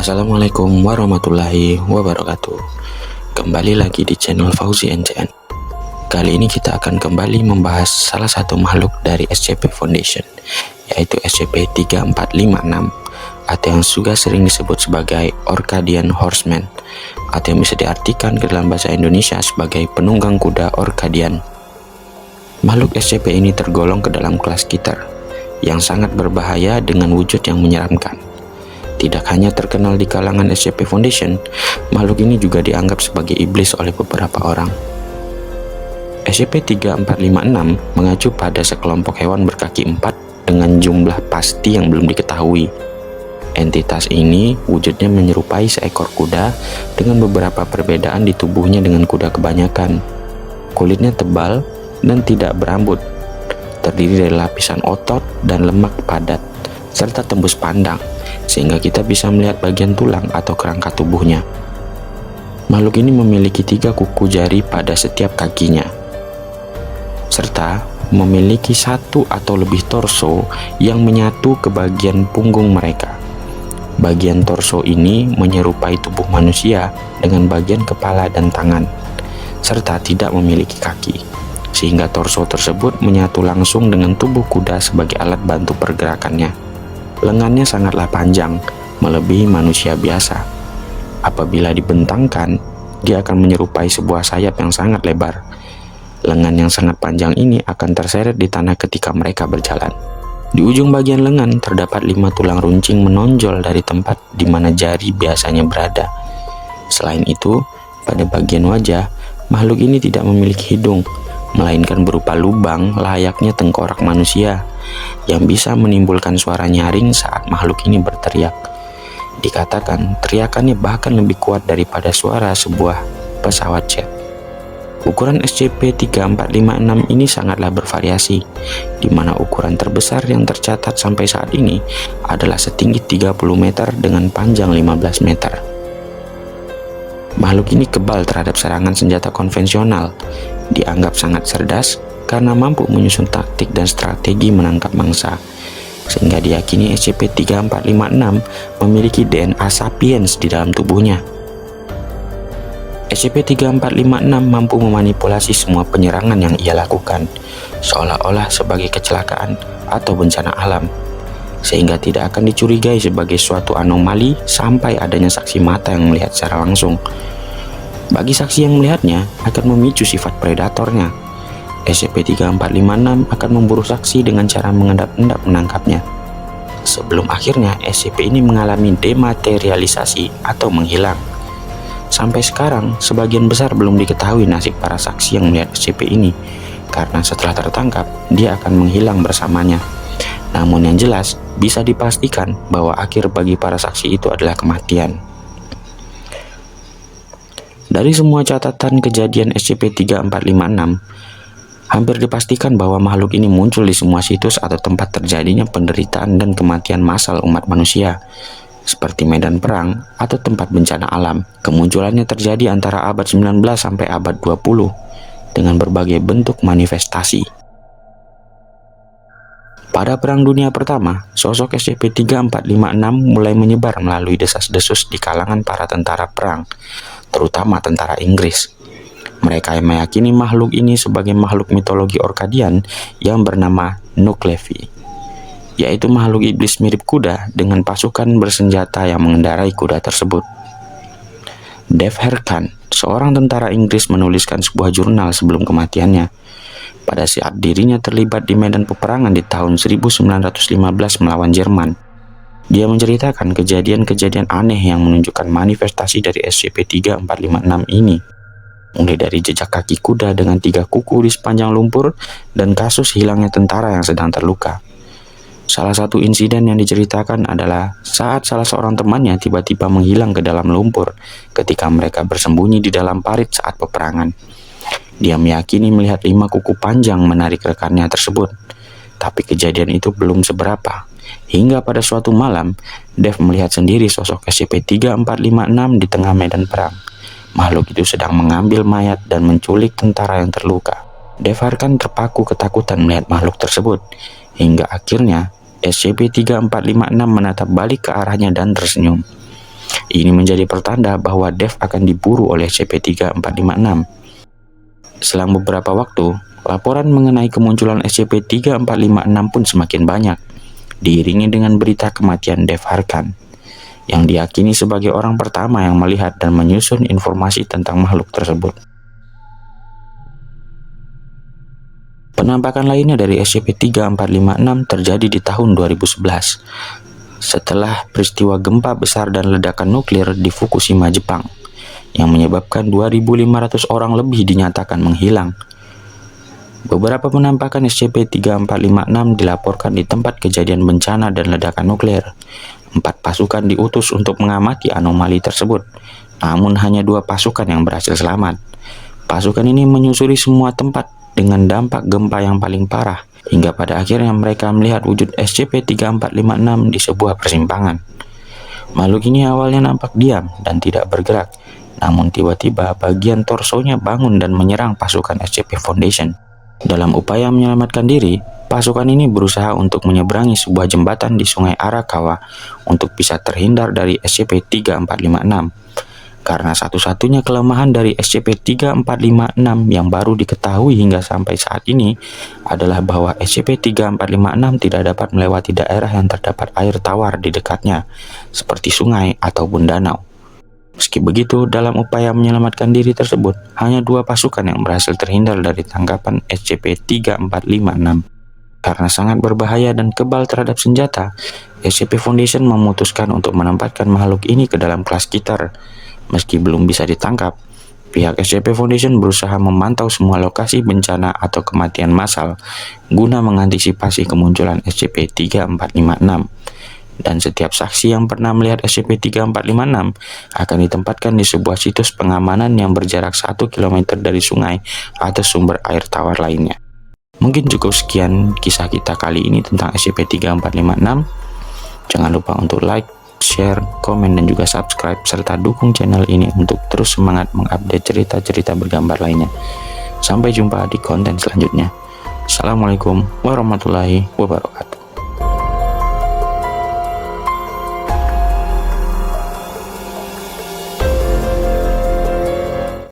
Assalamualaikum warahmatullahi wabarakatuh. Kembali lagi di channel Fauzi NCN. Kali ini kita akan kembali membahas salah satu makhluk dari SCP Foundation, yaitu SCP-3456 atau yang juga sering disebut sebagai Orcadian Horseman, atau yang bisa diartikan ke dalam bahasa Indonesia sebagai penunggang kuda Orcadian. Makhluk SCP ini tergolong ke dalam kelas Keter yang sangat berbahaya dengan wujud yang menyeramkan. Tidak hanya terkenal di kalangan SCP Foundation, makhluk ini juga dianggap sebagai iblis oleh beberapa orang. SCP-3456 mengacu pada sekelompok hewan berkaki 4 dengan jumlah pasti yang belum diketahui. Entitas ini wujudnya menyerupai seekor kuda dengan beberapa perbedaan di tubuhnya dengan kuda kebanyakan. Kulitnya tebal dan tidak berambut, terdiri dari lapisan otot dan lemak padat, serta tembus pandang, sehingga kita bisa melihat bagian tulang atau kerangka tubuhnya. Makhluk ini memiliki 3 kuku jari pada setiap kakinya, serta memiliki 1 atau lebih torso yang menyatu ke bagian punggung mereka. Bagian torso ini menyerupai tubuh manusia dengan bagian kepala dan tangan, serta tidak memiliki kaki, sehingga torso tersebut menyatu langsung dengan tubuh kuda sebagai alat bantu pergerakannya. Lengannya sangatlah panjang, melebihi manusia biasa. Apabila dibentangkan, dia akan menyerupai sebuah sayap yang sangat lebar. Lengan yang sangat panjang ini akan terseret di tanah ketika mereka berjalan. Di ujung bagian lengan terdapat 5 tulang runcing menonjol dari tempat di mana jari biasanya berada. Selain itu, pada bagian wajah, makhluk ini tidak memiliki hidung, melainkan berupa lubang layaknya tengkorak manusia yang bisa menimbulkan suara nyaring saat makhluk ini berteriak. Dikatakan teriakannya bahkan lebih kuat daripada suara sebuah pesawat jet. Ukuran SCP-3456 ini sangatlah bervariasi, di mana ukuran terbesar yang tercatat sampai saat ini adalah setinggi 30 meter dengan panjang 15 meter. Makhluk ini kebal terhadap serangan senjata konvensional, dianggap sangat cerdas karena mampu menyusun taktik dan strategi menangkap mangsa, sehingga diyakini SCP-3456 memiliki DNA sapiens di dalam tubuhnya. SCP-3456 mampu memanipulasi semua penyerangan yang ia lakukan, seolah-olah sebagai kecelakaan atau bencana alam, sehingga tidak akan dicurigai sebagai suatu anomali sampai adanya saksi mata yang melihat secara langsung. Bagi saksi yang melihatnya akan memicu sifat predatornya. SCP-3456 akan memburu saksi dengan cara mengendap-endap menangkapnya. Sebelum akhirnya SCP ini mengalami dematerialisasi atau menghilang. Sampai sekarang, sebagian besar belum diketahui nasib para saksi yang melihat SCP ini, karena setelah tertangkap, dia akan menghilang bersamanya. Namun yang jelas, bisa dipastikan bahwa akhir bagi para saksi itu adalah kematian. Dari semua catatan kejadian SCP-3456, hampir dipastikan bahwa makhluk ini muncul di semua situs atau tempat terjadinya penderitaan dan kematian massal umat manusia, seperti medan perang atau tempat bencana alam. Kemunculannya terjadi antara abad 19 sampai abad 20 dengan berbagai bentuk manifestasi. Pada Perang Dunia Pertama, sosok SCP-3456 mulai menyebar melalui desas-desus di kalangan para tentara perang, terutama tentara Inggris. Mereka yang meyakini makhluk ini sebagai makhluk mitologi Orcadian yang bernama Nuklevi, yaitu makhluk iblis mirip kuda dengan pasukan bersenjata yang mengendarai kuda tersebut. Dave Herkan, seorang tentara Inggris, menuliskan sebuah jurnal sebelum kematiannya. Pada saat dirinya terlibat di medan peperangan di tahun 1915 melawan Jerman, dia menceritakan kejadian-kejadian aneh yang menunjukkan manifestasi dari SCP-3456 ini, mulai dari jejak kaki kuda dengan 3 kuku di sepanjang lumpur dan kasus hilangnya tentara yang sedang terluka. Salah satu insiden yang diceritakan adalah saat salah seorang temannya tiba-tiba menghilang ke dalam lumpur ketika mereka bersembunyi di dalam parit saat peperangan. Dia meyakini melihat 5 kuku panjang menarik rekannya tersebut, tapi kejadian itu belum seberapa. Hingga pada suatu malam, Dave melihat sendiri sosok SCP-3456 di tengah medan perang. Makhluk itu sedang mengambil mayat dan menculik tentara yang terluka. Dave Harkan terpaku ketakutan melihat makhluk tersebut, hingga akhirnya SCP-3456 menatap balik ke arahnya dan tersenyum. Ini menjadi pertanda bahwa Dev akan diburu oleh SCP-3456. Selang beberapa waktu, laporan mengenai kemunculan SCP-3456 pun semakin banyak, diiringi dengan berita kematian Dev Harkan, yang diyakini sebagai orang pertama yang melihat dan menyusun informasi tentang makhluk tersebut. Penampakan lainnya dari SCP-3456 terjadi di tahun 2011, setelah peristiwa gempa besar dan ledakan nuklir di Fukushima, Jepang, yang menyebabkan 2.500 orang lebih dinyatakan menghilang. Beberapa penampakan SCP-3456 dilaporkan di tempat kejadian bencana dan ledakan nuklir. 4 pasukan diutus untuk mengamati anomali tersebut, namun hanya 2 pasukan yang berhasil selamat. Pasukan ini menyusuri semua tempat dengan dampak gempa yang paling parah, hingga pada akhirnya mereka melihat wujud SCP-3456 di sebuah persimpangan. Makhluk ini awalnya nampak diam dan tidak bergerak, namun tiba-tiba bagian torsonya bangun dan menyerang pasukan SCP Foundation. Dalam upaya menyelamatkan diri, pasukan ini berusaha untuk menyeberangi sebuah jembatan di Sungai Arakawa untuk bisa terhindar dari SCP-3456. Karena satu-satunya kelemahan dari SCP-3456 yang baru diketahui hingga sampai saat ini adalah bahwa SCP-3456 tidak dapat melewati daerah yang terdapat air tawar di dekatnya, seperti sungai ataupun danau. Meski begitu, dalam upaya menyelamatkan diri tersebut, hanya 2 pasukan yang berhasil terhindar dari tangkapan SCP-3456. Karena sangat berbahaya dan kebal terhadap senjata, SCP Foundation memutuskan untuk menempatkan makhluk ini ke dalam kelas Keter. Meski belum bisa ditangkap, pihak SCP Foundation berusaha memantau semua lokasi bencana atau kematian massal guna mengantisipasi kemunculan SCP-3456. Dan setiap saksi yang pernah melihat SCP-3456 akan ditempatkan di sebuah situs pengamanan yang berjarak 1 km dari sungai atau sumber air tawar lainnya. Mungkin cukup sekian kisah kita kali ini tentang SCP-3456. Jangan lupa untuk like, share, komen, dan juga subscribe, serta dukung channel ini untuk terus semangat mengupdate cerita-cerita bergambar lainnya. Sampai jumpa di konten selanjutnya. Assalamualaikum warahmatullahi wabarakatuh.